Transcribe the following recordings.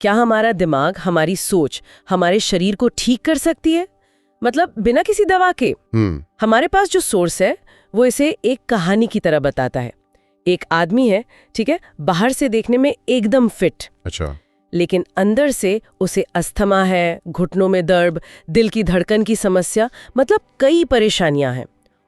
क्या हमारा दिमाग, हमारी सोच हमारे शरीर को ठीक कर सकती है? मतलब बिना किसी दवा के। हमारे पास जो सोर्स है वो इसे एक कहानी की तरह बताता है। एक आदमी है, ठीक है, बाहर से देखने में एकदम फिट, अच्छा, लेकिन अंदर से उसे अस्थमा है, घुटनों में दर्द, दिल की धड़कन की समस्या, मतलब कई परेशानियां हैं।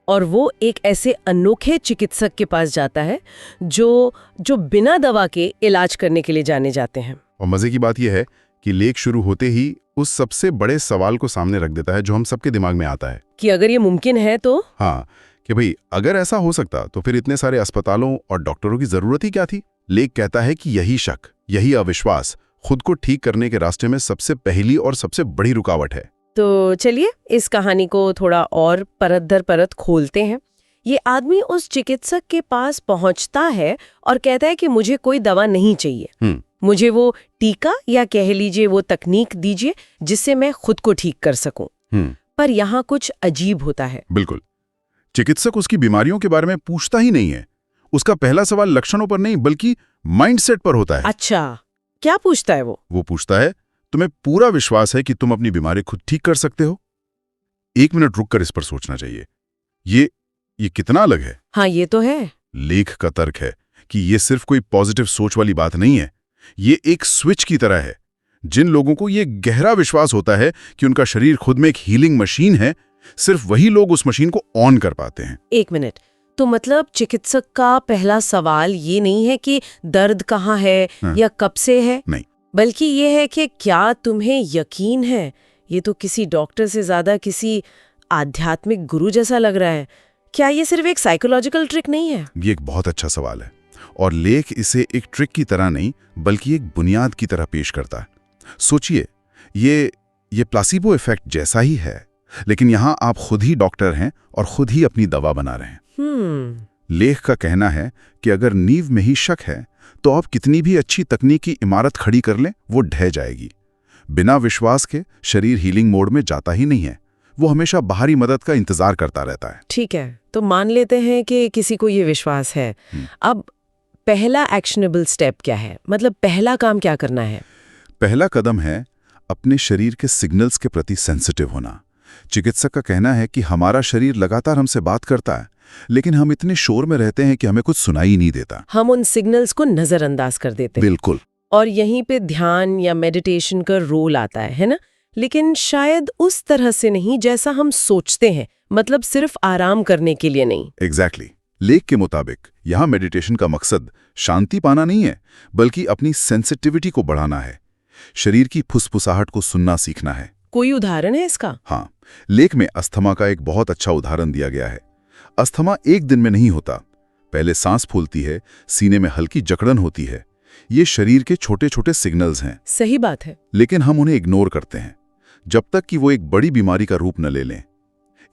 और वो एक ऐसे अनोखे चिकित्सक के पास जाता है जो बिना दवा के इलाज करने के लिए जाने जाते हैं। और मजे की बात यह है कि लेख शुरू होते ही उस सबसे बड़े सवाल को सामने रख देता है जो हम सबके दिमाग में आता है कि अगर ये मुमकिन है तो। हाँ, कि भाई अगर ऐसा हो सकता तो फिर इतने सारे अस्पतालों और डॉक्टरों की जरूरत ही क्या थी। लेख कहता है कि यही शक, यही अविश्वास खुद को ठीक करने के रास्ते में सबसे पहली और सबसे बड़ी रुकावट है। तो चलिए इस कहानी को थोड़ा और परत दर परत खोलते हैं। ये आदमी उस चिकित्सक के पास पहुंचता है और कहता है कि मुझे कोई दवा नहीं चाहिए, मुझे वो टीका या कह लीजिए वो तकनीक दीजिए जिससे मैं खुद को ठीक कर सकूं। पर यहाँ कुछ अजीब होता है। बिल्कुल, चिकित्सक उसकी बीमारियों के बारे में पूछता ही नहीं है। उसका पहला सवाल लक्षणों पर नहीं बल्कि माइंडसेट पर होता है। अच्छा, क्या पूछता है वो? वो पूछता है, तुम्हें पूरा विश्वास है कि तुम अपनी बीमारी खुद ठीक कर सकते हो? 1 मिनट रुककर इस पर सोचना चाहिए। ये कितना अलग है। हाँ, ये तो है। लेख का तर्क है कि ये सिर्फ कोई पॉजिटिव सोच वाली बात नहीं है, ये एक स्विच की तरह है। जिन लोगों को ये गहरा विश्वास होता है कि उनका शरीर खुद में एक हीलिंग मशीन है, सिर्फ वही लोग उस मशीन को ऑन कर पाते हैं। 1 मिनट, तो मतलब चिकित्सक का पहला सवाल ये नहीं है कि दर्द कहाँ है या कब से है, नहीं, बल्कि ये है कि क्या तुम्हें यकीन है। ये तो किसी डॉक्टर से ज्यादा किसी आध्यात्मिक गुरु जैसा लग रहा है। क्या ये सिर्फ एक साइकोलॉजिकल ट्रिक नहीं है? ये एक बहुत अच्छा सवाल है और लेख इसे एक ट्रिक की तरह नहीं बल्कि एक बुनियाद की तरह पेश करता है। सोचिए, ये प्लासिबो इफेक्ट जैसा ही है, लेकिन यहाँ आप खुद ही डॉक्टर हैं और खुद ही अपनी दवा बना रहे हैं। लेख का कहना है कि अगर नींव में ही शक है तो आप कितनी भी अच्छी तकनीकी इमारत खड़ी कर लें, वो ढह जाएगी। बिना विश्वास के शरीर हीलिंग मोड में जाता ही नहीं है, वो हमेशा बाहरी मदद का इंतजार करता रहता है। ठीक है, तो मान लेते हैं कि किसी को ये विश्वास है। अब पहला एक्शनेबल स्टेप क्या है? मतलब पहला काम क्या करना है? पहला कदम है अपने शरीर के सिग्नल्स के प्रति सेंसिटिव होना। चिकित्सक का कहना है कि हमारा शरीर लगातार हमसे बात करता है, लेकिन हम इतने शोर में रहते हैं कि हमें कुछ सुनाई ही नहीं देता। हम उन सिग्नल्स को नजरअंदाज कर देते हैं। बिल्कुल। और यहीं पे ध्यान या मेडिटेशन का रोल आता है ना? लेकिन शायद उस तरह से नहीं जैसा हम सोचते हैं, मतलब सिर्फ आराम करने के लिए नहीं। एग्जैक्टली। लेख के मुताबिक यहाँ मेडिटेशन का मकसद शांति पाना नहीं है, बल्कि अपनी सेंसिटिविटी को बढ़ाना है। शरीर की फुसफुसाहट को सुनना सीखना है। कोई उदाहरण है इसका? हाँ, लेख में अस्थमा का एक बहुत अच्छा उदाहरण दिया गया है। अस्थमा एक दिन में नहीं होता। पहले सांस फूलती है, सीने में हल्की जकड़न होती है। ये शरीर के छोटे छोटे सिग्नल्स हैं। सही बात है। लेकिन हम उन्हें इग्नोर करते हैं जब तक कि वो एक बड़ी बीमारी का रूप न ले लें।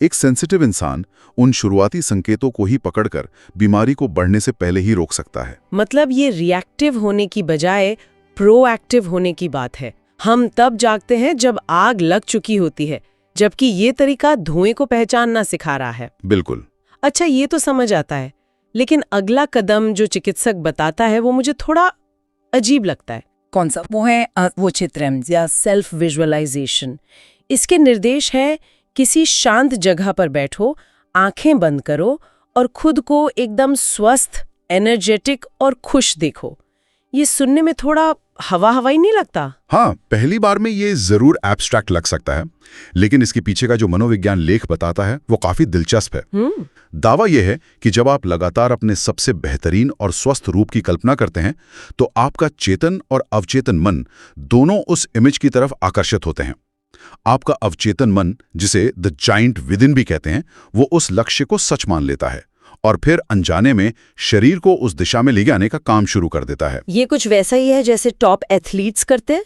एक सेंसिटिव इंसान उन शुरुआती संकेतों को ही पकड़कर बीमारी को बढ़ने से पहले ही रोक सकता है। मतलब ये रिएक्टिव होने की बजाय प्रोएक्टिव होने की बात है। हम तब जागते हैं जब आग लग चुकी होती है, जबकि ये तरीका धुएं को पहचानना सिखा रहा है। बिल्कुल। अच्छा, ये तो समझ आता है, लेकिन अगला कदम जो चिकित्सक बताता है वो मुझे थोड़ा अजीब लगता है। कौन सा? वो है वो चित्रम या सेल्फ विजुअलाइजेशन। इसके निर्देश है किसी शांत जगह पर बैठो, आंखें बंद करो और खुद को एकदम स्वस्थ, एनर्जेटिक और खुश देखो। ये सुनने में थोड़ा हवाई नहीं लगता? हाँ, पहली बार में ये जरूर एब्स्ट्रैक्ट लग सकता है, लेकिन इसके पीछे का जो मनोविज्ञान लेख बताता है वो काफी दिलचस्प है। दावा यह है कि जब आप लगातार अपने सबसे बेहतरीन और स्वस्थ रूप की कल्पना करते हैं तो आपका चेतन और अवचेतन मन दोनों उस इमेज की तरफ आकर्षित होते हैं। आपका अवचेतन मन, जिसे द जाइंट विदिन भी कहते हैं, वो उस लक्ष्य को सच मान लेता है और फिर अनजाने में शरीर को उस दिशा में ले जाने का काम शुरू कर देता है। ये कुछ वैसा ही है जैसे टॉप एथलीट्स करते हैं।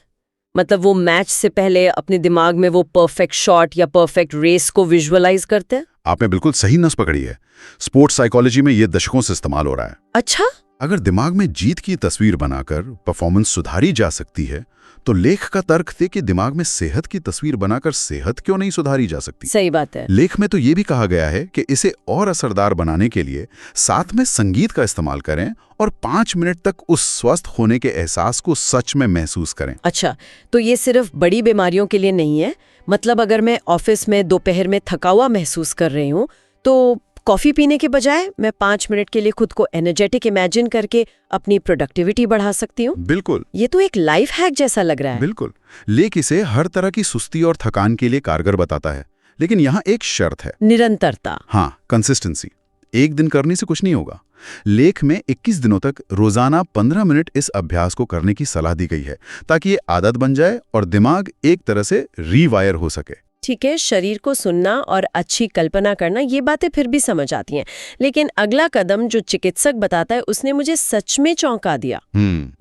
मतलब वो मैच से पहले अपने दिमाग में वो परफेक्ट शॉट या परफेक्ट रेस को विजुअलाइज करते हैं। आपने बिल्कुल सही नस पकड़ी है। स्पोर्ट्स साइकोलॉजी में ये दशकों से इस्तेमाल हो रहा है। अच्छा? अगर दिमाग में जीत की तस्वीर बनाकर परफॉर्मेंस सुधारी जा सकती है तो लेख का तर्क थे कि दिमाग में सेहत की तस्वीर बनाकर सेहत क्यों नहीं सुधारी जा सकती। सही बात है। लेख में तो ये भी कहा गया है कि इसे और असरदार बनाने के लिए साथ में संगीत का इस्तेमाल करें और 5 मिनट तक उस स्वस्थ होने के एहसास को सच में महसूस करें। अच्छा, तो ये सिर्फ बड़ी बीमारियों के लिए नहीं है? मतलब अगर मैं ऑफिस में दोपहर में थका हुआ महसूस कर रही हूँ तो कॉफी पीने के बजाय मैं 5 मिनट के लिए खुद को एनर्जेटिक इमेजिन करके अपनी प्रोडक्टिविटी बढ़ा सकती हूँ। बिल्कुल, ये तो एक लाइफ हैक जैसा लग रहा है। बिल्कुल। लेख इसे हर तरह की सुस्ती और थकान के लिए कारगर बताता है, लेकिन यहाँ एक शर्त है। निरंतरता। हाँ, कंसिस्टेंसी। एक दिन करने से कुछ नहीं होगा। लेख में 21 दिनों तक रोजाना 15 मिनट इस अभ्यास को करने की सलाह दी गई है, ताकि ये आदत बन जाए और दिमाग एक तरह से रीवायर हो सके। ठीक है, शरीर को सुनना और अच्छी कल्पना करना, ये बातें फिर भी समझ आती हैं, लेकिन अगला कदम जो चिकित्सक बताता है उसने मुझे सच में चौंका दिया।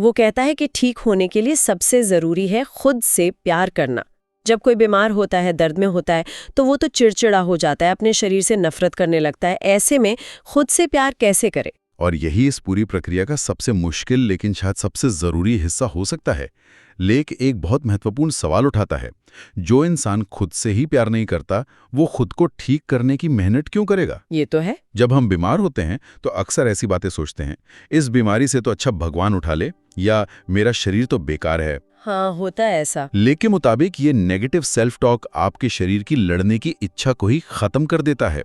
वो कहता है कि ठीक होने के लिए सबसे जरूरी है खुद से प्यार करना। जब कोई बीमार होता है, दर्द में होता है, तो वो तो चिड़चिड़ा हो जाता है, अपने शरीर से नफरत करने लगता है। ऐसे में खुद से प्यार कैसे करे? और यही इस पूरी प्रक्रिया का सबसे मुश्किल लेकिन शायद सबसे जरूरी हिस्सा हो सकता है। लेख एक बहुत महत्वपूर्ण सवाल उठाता है, जो इंसान खुद से ही प्यार नहीं करता वो खुद को ठीक करने की मेहनत क्यों करेगा? ये तो है। जब हम बीमार होते हैं तो अक्सर ऐसी बातें सोचते हैं, इस बीमारी से तो अच्छा भगवान उठा ले, या मेरा शरीर तो बेकार है। हाँ, होता है ऐसा। लेख के मुताबिक ये नेगेटिव सेल्फ टॉक आपके शरीर की लड़ने की इच्छा को ही खत्म कर देता है।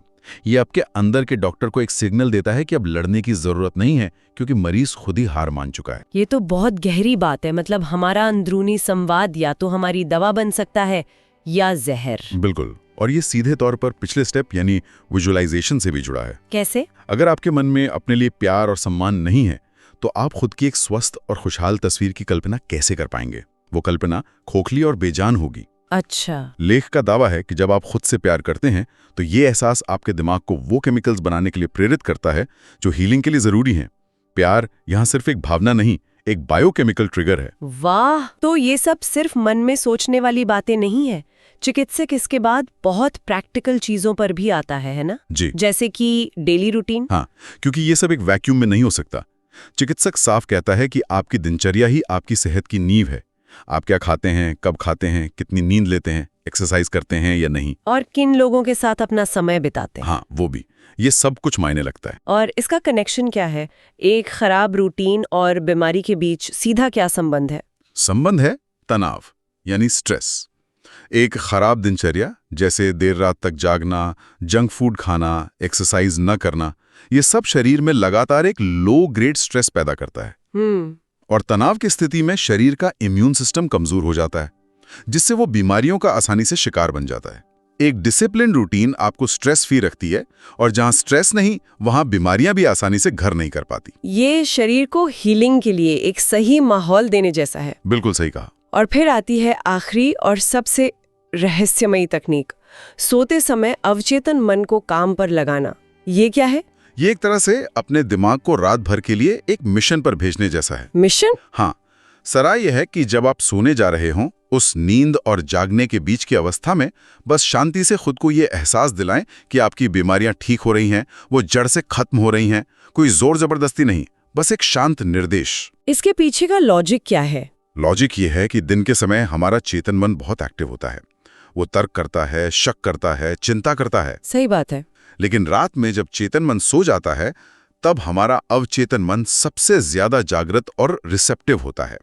ये आपके अंदर के डॉक्टर को एक सिग्नल देता है कि अब लड़ने की जरूरत नहीं है, क्योंकि मरीज खुद ही हार मान चुका है। ये तो बहुत गहरी बात है। मतलब हमारा अंदरूनी संवाद या तो हमारी दवा बन सकता है या जहर। बिल्कुल, और ये सीधे तौर पर पिछले स्टेप यानी विजुअलाइजेशन से भी जुड़ा है। कैसे? अगर आपके मन में अपने लिए प्यार और सम्मान नहीं है तो आप खुद की एक स्वस्थ और खुशहाल तस्वीर की कल्पना कैसे कर पाएंगे? वो कल्पना खोखली और बेजान होगी। अच्छा। लेख का दावा है कि जब आप खुद से प्यार करते हैं तो ये एहसास आपके दिमाग को वो केमिकल्स बनाने के लिए प्रेरित करता है जो हीलिंग के लिए जरूरी हैं। प्यार यहाँ सिर्फ एक भावना नहीं, एक बायोकेमिकल ट्रिगर है। वाह, तो ये सब सिर्फ मन में सोचने वाली बातें नहीं है। चिकित्सक इसके बाद बहुत प्रैक्टिकल चीजों पर भी आता है ना? जी। जैसे कि डेली रूटीन। हाँ, क्योंकि ये सब एक वैक्यूम में नहीं हो सकता। चिकित्सक साफ कहता है कि आपकी दिनचर्या ही आपकी सेहत की नींव है। आप क्या खाते हैं, कब खाते हैं, कितनी नींद लेते हैं, एक्सरसाइज करते हैं या नहीं, और किन लोगों के साथ अपना समय बिताते हैं। हाँ, वो भी। ये सब कुछ मायने लगता है। और इसका कनेक्शन क्या है? एक खराब रूटीन और बीमारी के बीच सीधा क्या संबंध है? संबंध है तनाव यानी स्ट्रेस। एक खराब दिनचर्या जैसे देर रात तक जागना, जंक फूड खाना, एक्सरसाइज न करना, ये सब शरीर में लगातार एक लो ग्रेड स्ट्रेस पैदा करता है। और तनाव की स्थिति में शरीर का इम्यून सिस्टम कमजोर हो जाता है, जिससे वो बीमारियों का आसानी से शिकार बन जाता है। एक डिसिप्लिन रूटीन आपको स्ट्रेस फ्री रखती है, और जहां स्ट्रेस नहीं वहां बीमारियां भी आसानी से घर नहीं कर पाती। ये शरीर को हीलिंग के लिए एक सही माहौल देने जैसा है। बिल्कुल सही कहा। और फिर आती है आखिरी और सबसे रहस्यमयी तकनीक, सोते समय अवचेतन मन को काम पर लगाना। ये क्या है? ये एक तरह से अपने दिमाग को रात भर के लिए एक मिशन पर भेजने जैसा है। मिशन? हाँ, सराय यह है कि जब आप सोने जा रहे हों, उस नींद और जागने के बीच की अवस्था में बस शांति से खुद को ये एहसास दिलाएं कि आपकी बीमारियां ठीक हो रही हैं, वो जड़ से खत्म हो रही हैं। कोई जोर जबरदस्ती नहीं, बस एक शांत निर्देश। इसके पीछे का लॉजिक क्या है? लॉजिक ये है कि दिन के समय हमारा चेतन मन बहुत एक्टिव होता है। वो तर्क करता है, शक करता है, चिंता करता है। सही बात है। लेकिन रात में जब चेतन मन सो जाता है, तब हमारा अवचेतन मन सबसे ज्यादा जागृत और रिसेप्टिव होता है।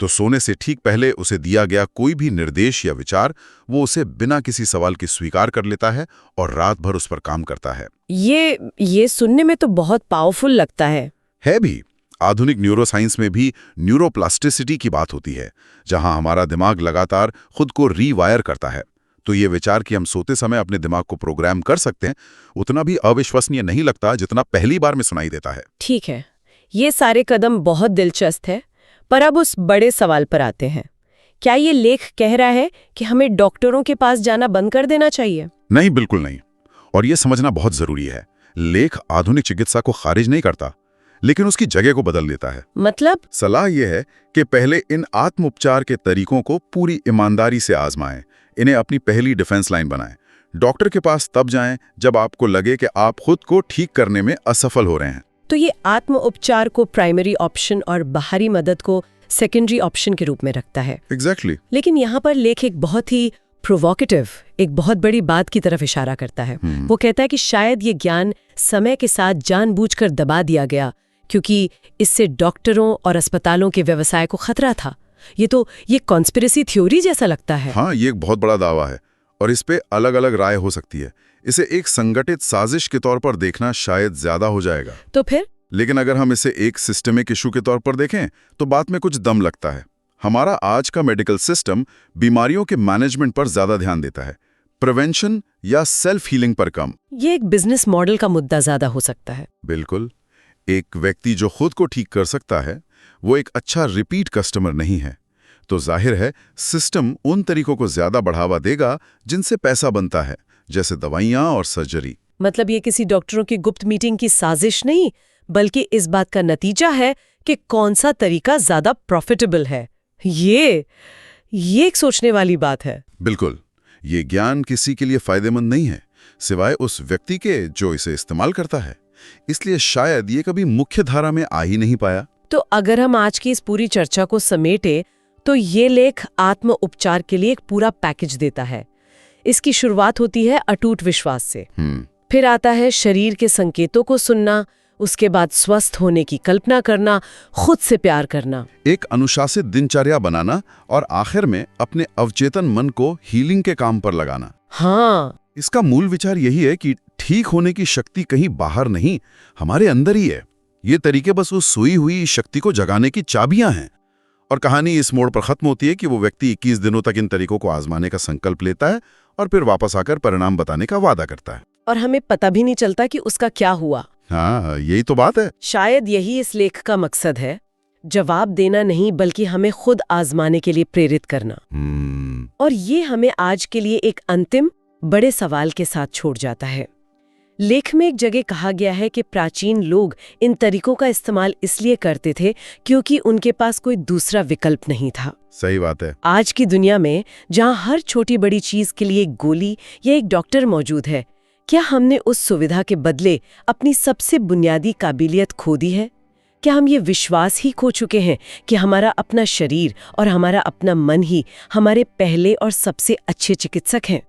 तो सोने से ठीक पहले उसे दिया गया कोई भी निर्देश या विचार, वो उसे बिना किसी सवाल के स्वीकार कर लेता है और रात भर उस पर काम करता है। ये सुनने में तो बहुत पावरफुल लगता है। है भी। आधुनिक न्यूरोसाइंस में भी न्यूरोप्लास्टिसिटी की बात होती है, जहां हमारा दिमाग लगातार खुद को रीवायर करता है। तो ये विचार कि हम सोते समय अपने दिमाग को प्रोग्राम कर सकते हैं, उतना भी अविश्वसनीय नहीं लगता जितना पहली बार में सुनाई देता है। ठीक है, ये सारे कदम बहुत दिलचस्प है, पर अब उस बड़े सवाल पर आते हैं। क्या ये लेख कह रहा है कि हमें डॉक्टरों के पास जाना बंद कर देना चाहिए? नहीं, बिल्कुल नहीं। और ये समझना बहुत जरूरी है, लेख आधुनिक चिकित्सा को खारिज नहीं करता, लेकिन उसकी जगह को बदल देता है। मतलब? सलाह यह है कि पहले इन आत्म उपचार के तरीकों को पूरी ईमानदारी से आजमाएं, इन्हें अपनी पहली डिफेंस लाइन बनाएं। डॉक्टर के पास तब जाएं जब आपको लगे कि आप खुद को ठीक करने में असफल हो रहे हैं। तो ये आत्म उपचार को प्राइमरी ऑप्शन और बाहरी मदद को सेकेंडरी ऑप्शन के रूप में रखता है। एग्जैक्टली। लेकिन यहाँ पर लेख एक बहुत ही प्रोवोकेटिव, एक बहुत बड़ी बात की तरफ इशारा करता है। वो कहता है कि शायद ये ज्ञान समय के साथ जानबूझकर दबा दिया गया क्योंकि इससे डॉक्टरों और अस्पतालों के व्यवसाय को खतरा था। ये कॉन्स्पिरेसी थ्योरी जैसा लगता है। हाँ, ये एक बहुत बड़ा दावा है और इस पे अलग अलग राय हो सकती है। इसे एक संगठित साजिश के तौर पर देखना शायद ज्यादा हो जाएगा। तो फिर? लेकिन अगर हम इसे एक सिस्टमिक इशू के तौर पर देखें तो बात में कुछ दम लगता है। हमारा आज का मेडिकल सिस्टम बीमारियों के मैनेजमेंट पर ज्यादा ध्यान देता है, प्रिवेंशन या सेल्फ हीलिंग पर कम। ये एक बिजनेस मॉडल का मुद्दा ज्यादा हो सकता है। बिल्कुल। एक व्यक्ति जो खुद को ठीक कर सकता है वो एक अच्छा रिपीट कस्टमर नहीं है। तो जाहिर है सिस्टम उन तरीकों को ज्यादा बढ़ावा देगा जिनसे पैसा बनता है, जैसे दवाइयां और सर्जरी। मतलब ये किसी डॉक्टरों की गुप्त मीटिंग की साजिश नहीं, बल्कि इस बात का नतीजा है कि कौन सा तरीका ज्यादा प्रॉफिटेबल है। ये एक सोचने वाली बात है। बिल्कुल। ये ज्ञान किसी के लिए फायदेमंद नहीं है सिवाय उस व्यक्ति के जो इसे इस्तेमाल करता है। इसलिए शायद ये कभी मुख्य धारा में आ ही नहीं पाया। तो अगर हम आज की इस पूरी चर्चा को समेटे तो ये लेख आत्म उपचार के लिए एक पूरा पैकेज देता है। इसकी शुरुआत होती है अटूट विश्वास से, फिर आता है शरीर के संकेतों को सुनना, उसके बाद स्वस्थ होने की कल्पना करना, खुद से प्यार करना, एक अनुशासित दिनचर्या बनाना और आखिर में अपने अवचेतन मन को हीलिंग के काम पर लगाना। हाँ, इसका मूल विचार यही है कि ठीक होने की शक्ति कहीं बाहर नहीं, हमारे अंदर ही है। ये तरीके बस उस सोई हुई शक्ति को जगाने की चाबियां हैं। और कहानी इस मोड़ पर खत्म होती है कि वो व्यक्ति 21 दिनों तक इन तरीकों को आजमाने का संकल्प लेता है और फिर वापस आकर परिणाम बताने का वादा करता है। और हमें पता भी नहीं चलता कि उसका क्या हुआ। हाँ, यही तो बात है। शायद यही इस लेख का मकसद है, जवाब देना नहीं बल्कि हमें खुद आजमाने के लिए प्रेरित करना। और ये हमें आज के लिए एक अंतिम बड़े सवाल के साथ छोड़ जाता है। लेख में एक जगह कहा गया है कि प्राचीन लोग इन तरीकों का इस्तेमाल इसलिए करते थे क्योंकि उनके पास कोई दूसरा विकल्प नहीं था। सही बात है। आज की दुनिया में जहां हर छोटी बड़ी चीज के लिए एक गोली या एक डॉक्टर मौजूद है, क्या हमने उस सुविधा के बदले अपनी सबसे बुनियादी काबिलियत खो दी है? क्या हम ये विश्वास ही खो चुके हैं कि हमारा अपना शरीर और हमारा अपना मन ही हमारे पहले और सबसे अच्छे चिकित्सक हैं?